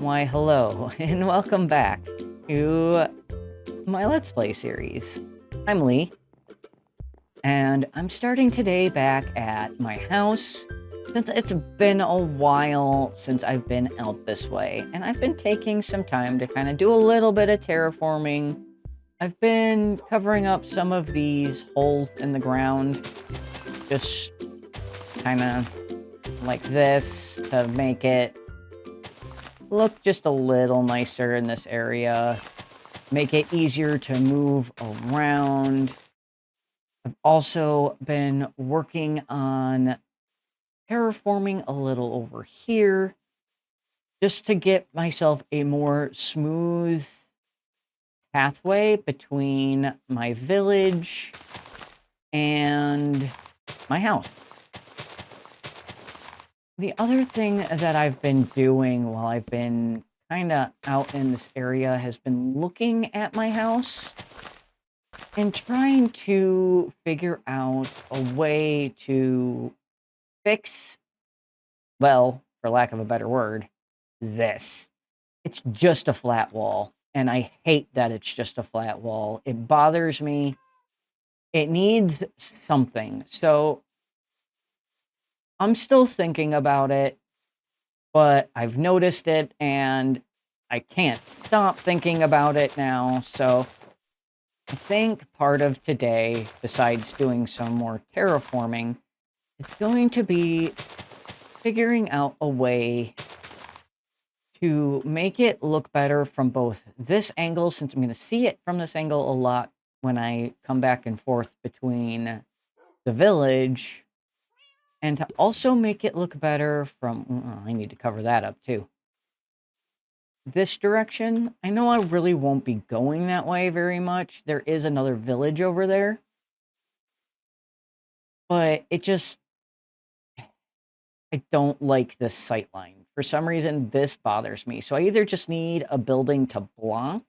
Why, hello, and welcome back to my Let's Play series. I'm Lee, and I'm starting today back at my house, since it's been a while since I've been out this way, and I've been taking some time to kind of do a little bit of terraforming. I've been covering up some of these holes in the ground, just kind of like this, to make it look just a little nicer in this area, make it easier to move around. I've also been working on terraforming a little over here, just to get myself a more smooth pathway between my village and my house. The other thing that I've been doing while I've been kind of out in this area has been looking at my house and trying to figure out a way to fix, well, for lack of a better word, this. It's just a flat wall, and I hate that it's just a flat wall. It bothers me. It needs something. So I'm still thinking about it, but I've noticed it, and I can't stop thinking about it now. So I think part of today, besides doing some more terraforming, is going to be figuring out a way to make it look better from both this angle, since I'm going to see it from this angle a lot when I come back and forth between the village, and to also make it look better from... I need to cover that up too. This direction, I know I really won't be going that way very much. There is another village over there. But it just... I don't like this sightline. For some reason, this bothers me. So I either just need a building to block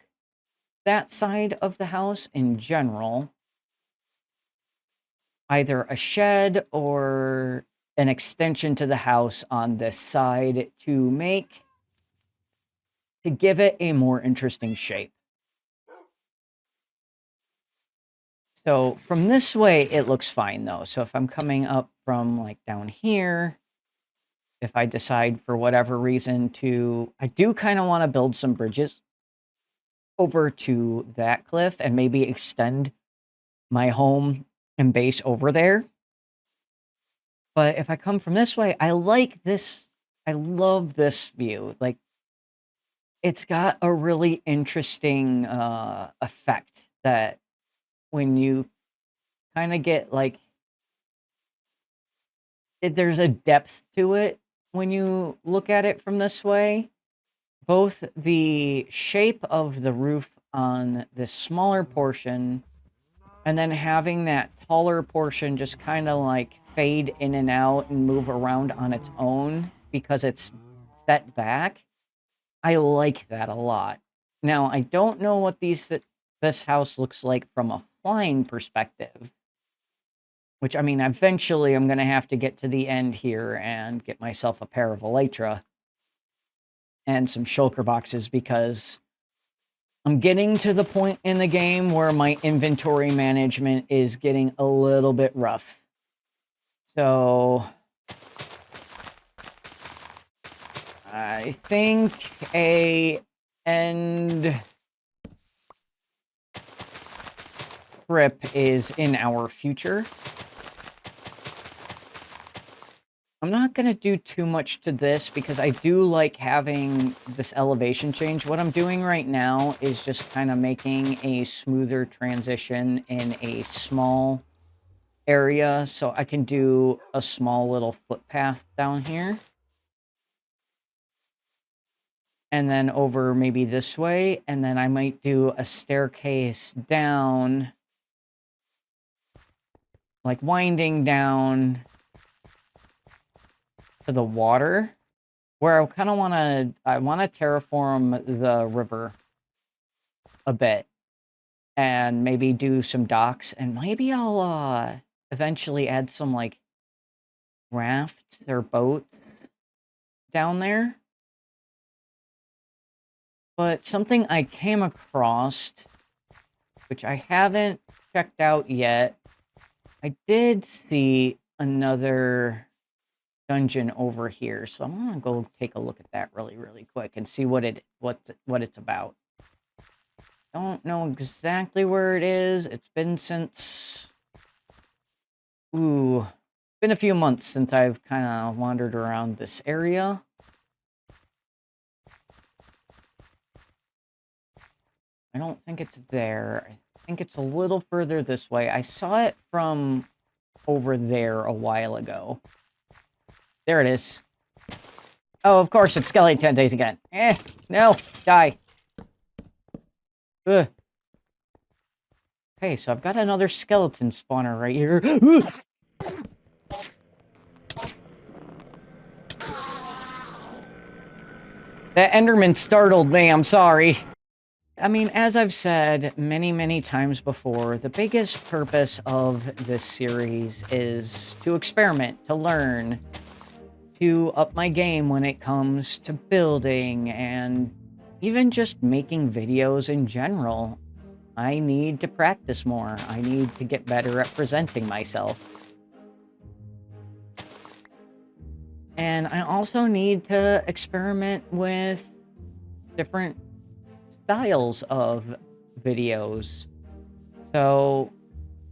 that side of the house in general, either a shed or an extension to the house on this side to give it a more interesting shape. So from this way, it looks fine though. So if I'm coming up from like down here, if I decide for whatever reason I do kind of want to build some bridges over to that cliff and maybe extend my home and base over there. But if I come from this way, I like this. I love this view. Like, it's got a really interesting effect that when you kind of get like, there's a depth to it when you look at it from this way. Both the shape of the roof on this smaller portion and then having that taller portion just kind of like fade in and out and move around on its own because it's set back. I like that a lot. Now, I don't know what this house looks like from a flying perspective, which, I mean, eventually I'm going to have to get to the end here and get myself a pair of elytra and some shulker boxes, because I'm getting to the point in the game where my inventory management is getting a little bit rough. So I think a end trip is in our future. I'm not going to do too much to this because I do like having this elevation change. What I'm doing right now is just kind of making a smoother transition in a small area so I can do a small little footpath down here. And then over maybe this way, and then I might do a staircase down, like winding down to the water, where I kind of want to terraform the river a bit and maybe do some docks, and maybe I'll eventually add some like rafts or boats down there. But something I came across, which I haven't checked out yet, I did see another dungeon over here, so I'm gonna go take a look at that really, really quick and see what it's about. Don't know exactly where it is. It's been since... Ooh, been a few months since I've kind of wandered around this area. I don't think it's there. I think it's a little further this way. I saw it from over there a while ago. There it is. Oh, of course, it's skeleton days again. No, die. Ugh. Okay, so I've got another skeleton spawner right here. That Enderman startled me, I'm sorry. I mean, as I've said many, many times before, the biggest purpose of this series is to experiment, to learn, to up my game when it comes to building and even just making videos in general. I need to practice more. I need to get better at presenting myself. And I also need to experiment with different styles of videos. So,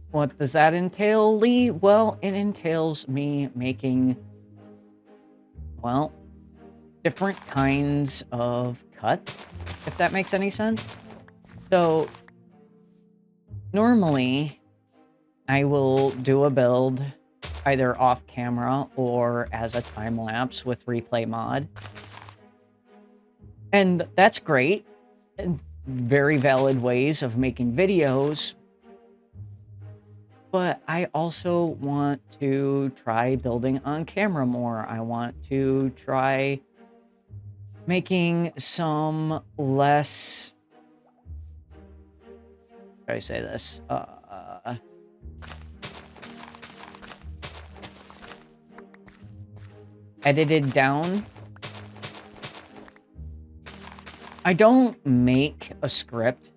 what does that entail, Lee? Well, it entails me making, well, different kinds of cuts, if that makes any sense. So, normally, I will do a build either off camera or as a time lapse with replay mod. And that's great. And very valid ways of making videos. But I also want to try building on camera more. I want to try making some less... How do I say this? Edited down. I don't make a script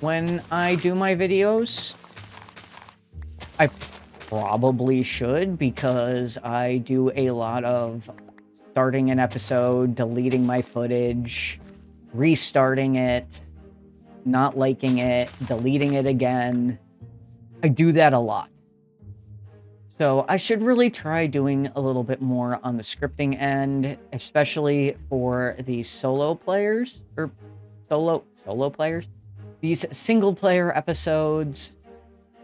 when I do my videos. I probably should, because I do a lot of starting an episode, deleting my footage, restarting it, not liking it, deleting it again. I do that a lot. So I should really try doing a little bit more on the scripting end, especially for the solo players, or solo players, these single player episodes,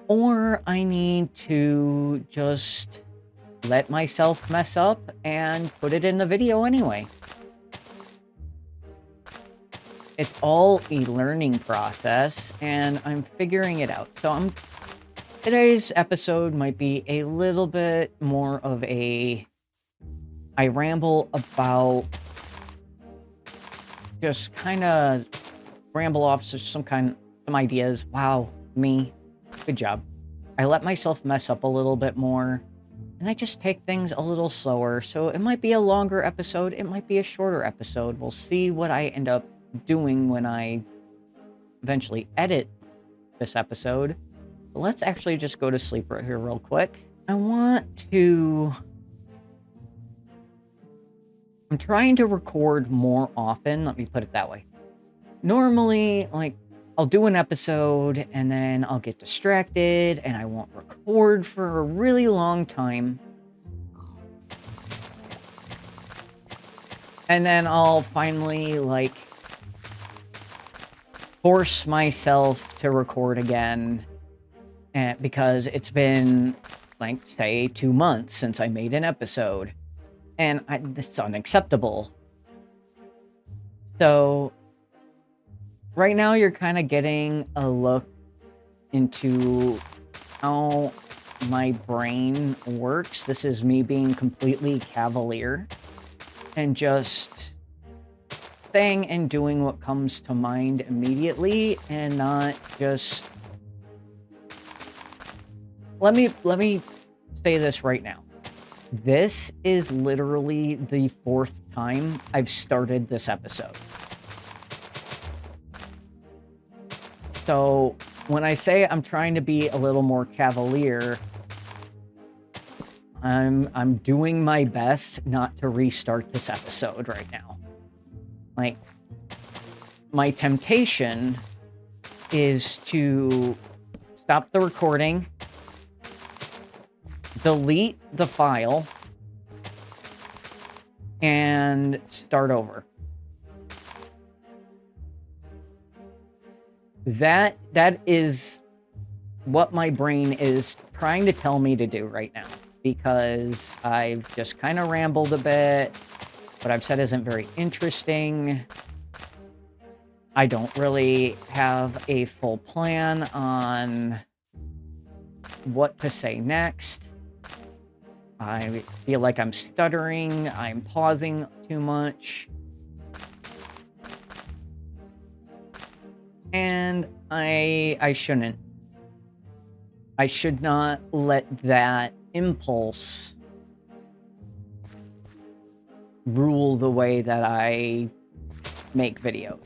or I need to just let myself mess up and put it in the video anyway. It's all a learning process, and I'm figuring it out. So today's episode might be a little bit more of I ramble about, just kind of ramble off some ideas. Wow, me. Good job. I let myself mess up a little bit more, and I just take things a little slower. So it might be a longer episode, it might be a shorter episode. We'll see what I end up doing when I eventually edit this episode. But let's actually just go to sleep right here real quick. I'm trying to record more often, let me put it that way. Normally, like, I'll do an episode and then I'll get distracted and I won't record for a really long time. And then I'll finally, like, force myself to record again. Because it's been, like, say, 2 months since I made an episode. And this is unacceptable. So, right now you're kind of getting a look into how my brain works. This is me being completely cavalier and just saying and doing what comes to mind immediately, and not just... Let me say this right now. This is literally the 4th time I've started this episode. So when I say I'm trying to be a little more cavalier, I'm doing my best not to restart this episode right now. Like, my temptation is to stop the recording, delete the file, and start over. That is what my brain is trying to tell me to do right now, because I've just kind of rambled a bit. What I've said isn't very interesting. I don't really have a full plan on what to say next. I feel like I'm stuttering. I'm pausing too much. And I shouldn't. I should not let that impulse rule the way that I make videos.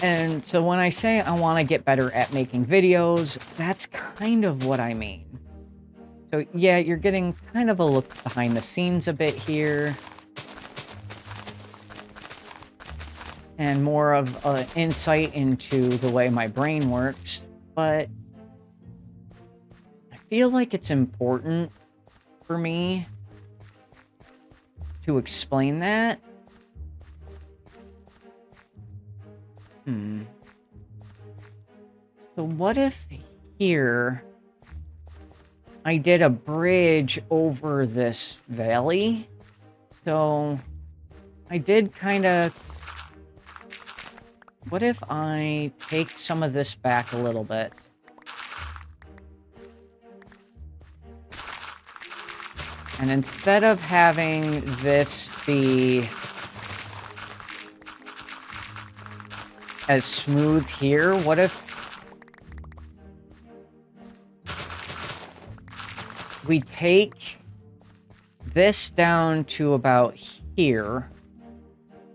And so when I say I want to get better at making videos, that's kind of what I mean. So yeah, you're getting kind of a look behind the scenes a bit here. And more of an insight into the way my brain works. But I feel like it's important for me to explain that. So what if here I did a bridge over this valley? So I did kind of... What if I take some of this back a little bit? And instead of having this be as smooth here, what if we take this down to about here?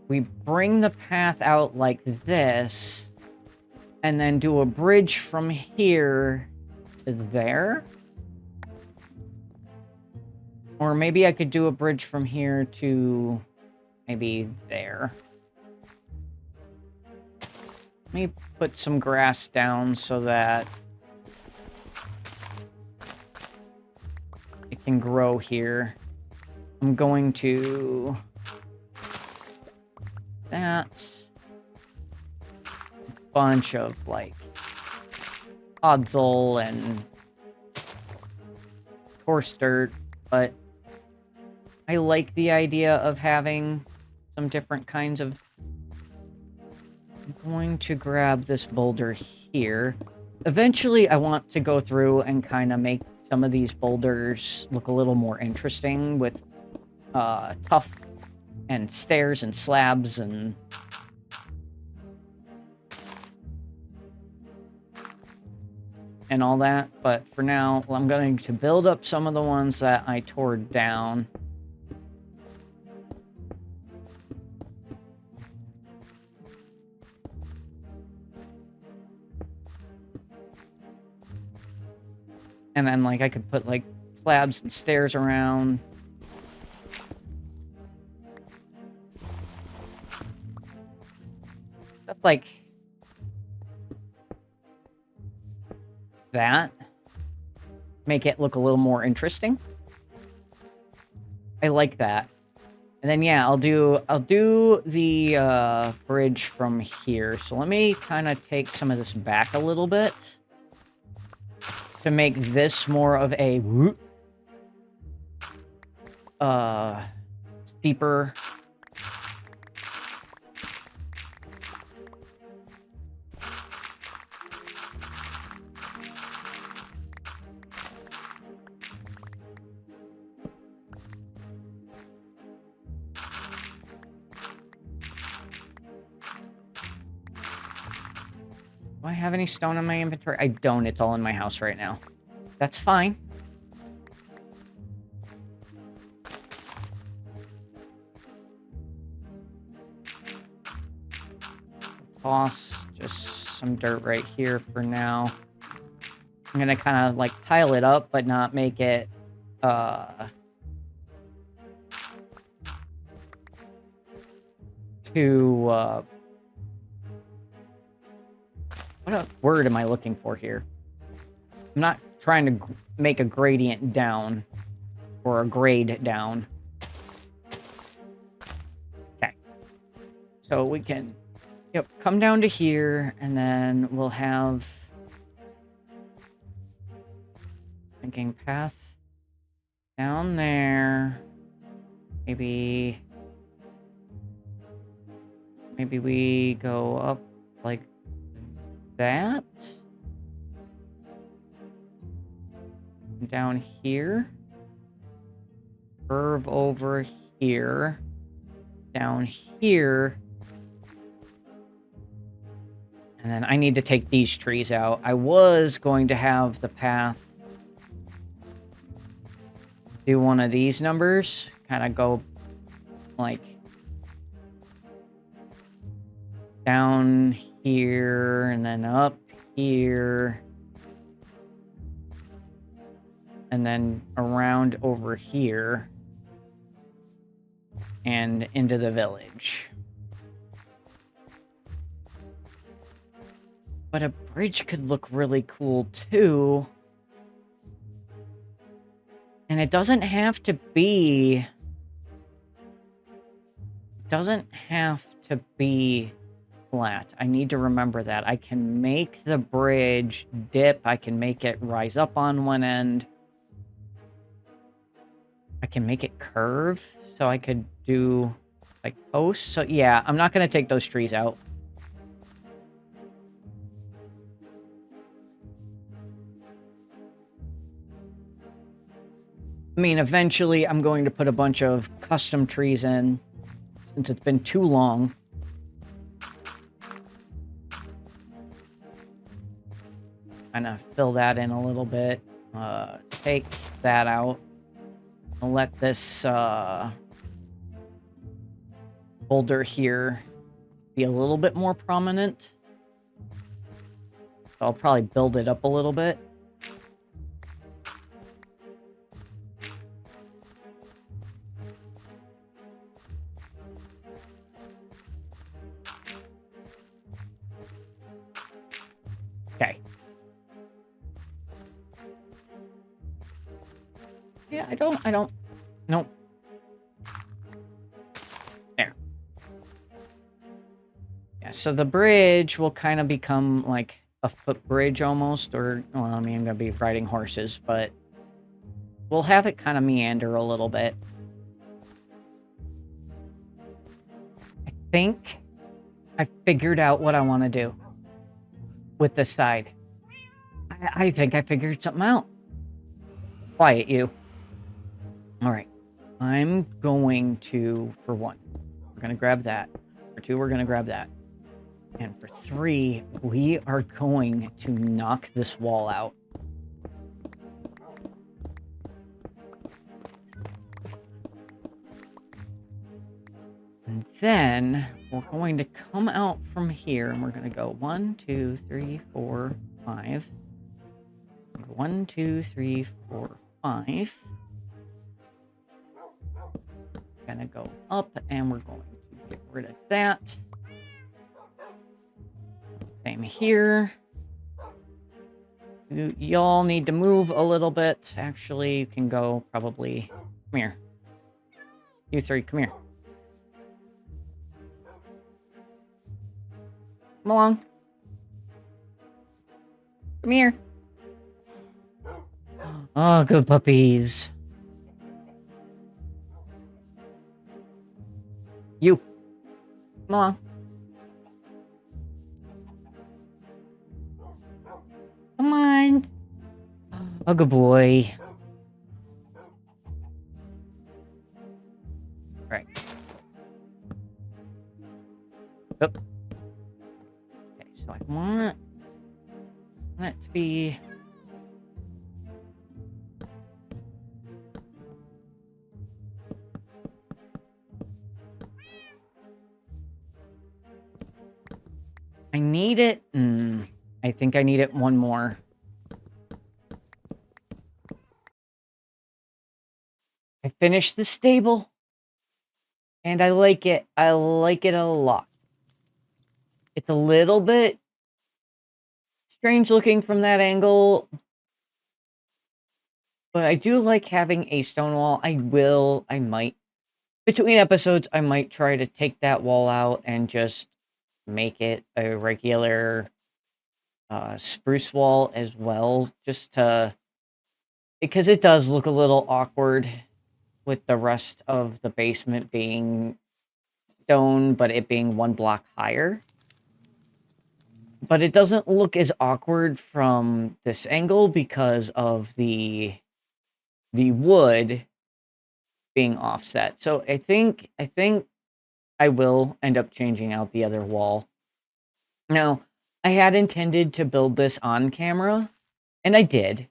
We bring the path out like this, and then do a bridge from here to there? Or maybe I could do a bridge from here to maybe there. Let me put some grass down so that it can grow here. I'm going to... That's a bunch of, like, podzol and coarse dirt, but I like the idea of having some different kinds of... I'm going to grab this boulder here. Eventually, I want to go through and kind of make some of these boulders look a little more interesting with tough and stairs and slabs and all that. But for now, I'm going to build up some of the ones that I tore down. And then, like, I could put, like, slabs and stairs around. Stuff like that. Make it look a little more interesting. I like that. And then, yeah, I'll do the bridge from here. So let me kind of take some of this back a little bit to make this more of a steeper Do I have any stone in my inventory? I don't. It's all in my house right now. That's fine. Toss just some dirt right here for now. I'm gonna kind of like pile it up, but not make it too what word am I looking for here? I'm not trying to make a gradient down or a grade down. Okay. So we can come down to here, and then we'll have thinking path down there. Maybe we go up like that. Down here. Curve over here. Down here. And then I need to take these trees out. I was going to have the path do one of these numbers. Kind of go like down here and then up here. And then around over here. And into the village. But a bridge could look really cool too. And it doesn't have to be flat. I need to remember that. I can make the bridge dip. I can make it rise up on one end. I can make it curve. So I could do like posts. So yeah, I'm not going to take those trees out. I mean, eventually I'm going to put a bunch of custom trees in, since it's been too long. Kind of fill that in a little bit. Take that out. I'll let this boulder here be a little bit more prominent. So I'll probably build it up a little bit. Okay. Yeah, I don't. Nope. There. Yeah, so the bridge will kind of become like a footbridge almost, or, well, I mean, I'm going to be riding horses, but we'll have it kind of meander a little bit. I think I figured out what I want to do with this side. I think I figured something out. Quiet, you. All right. I'm going to, for one, we're going to grab that. For two, we're going to grab that. And for three, we are going to knock this wall out. And then we're going to come out from here, and we're going to go 1, 2, 3, 4, 5. 1, 2, 3, 4, 5. Gonna go up, and we're going to get rid of that. Same here. Y'all need to move a little bit. Actually, you can go probably... Come here. You three, come here. Come along. Come here. Oh, good puppies. You. Come along. Come on. Oh, good boy. Right. Oh. Okay, so I want it to be... I need it. I think I need it one more. I finished the stable. And I like it. I like it a lot. It's a little bit strange looking from that angle, but I do like having a stone wall. I might, between episodes, I might try to take that wall out and just make it a regular spruce wall as well, just to, because it does look a little awkward with the rest of the basement being stone, but it being one block higher. But it doesn't look as awkward from this angle because of the wood being offset. So I think I will end up changing out the other wall. Now, I had intended to build this on camera, and I did.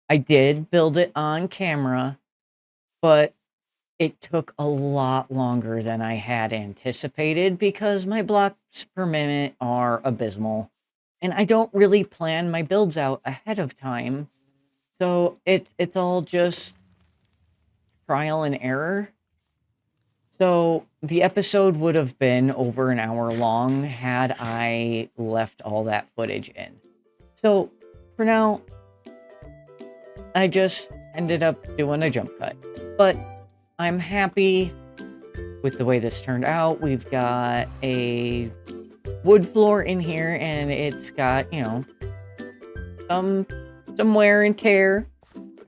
I did build it on camera, but it took a lot longer than I had anticipated because my blocks per minute are abysmal. And I don't really plan my builds out ahead of time. So it's all just trial and error. So the episode would have been over an hour long had I left all that footage in. So for now, I just ended up doing a jump cut. But I'm happy with the way this turned out. We've got a wood floor in here, and it's got, you know, some wear and tear.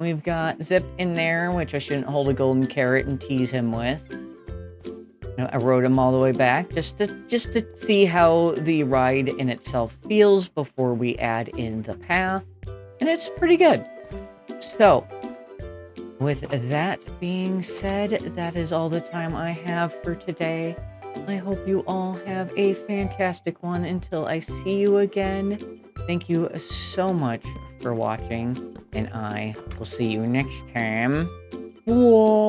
We've got Zip in there, which I shouldn't hold a golden carrot and tease him with. You know, I rode him all the way back just to see how the ride in itself feels before we add in the path, and it's pretty good. So, with that being said, that is all the time I have for today. I hope you all have a fantastic one until I see you again. Thank you so much for watching, and I will see you next time. Whoa!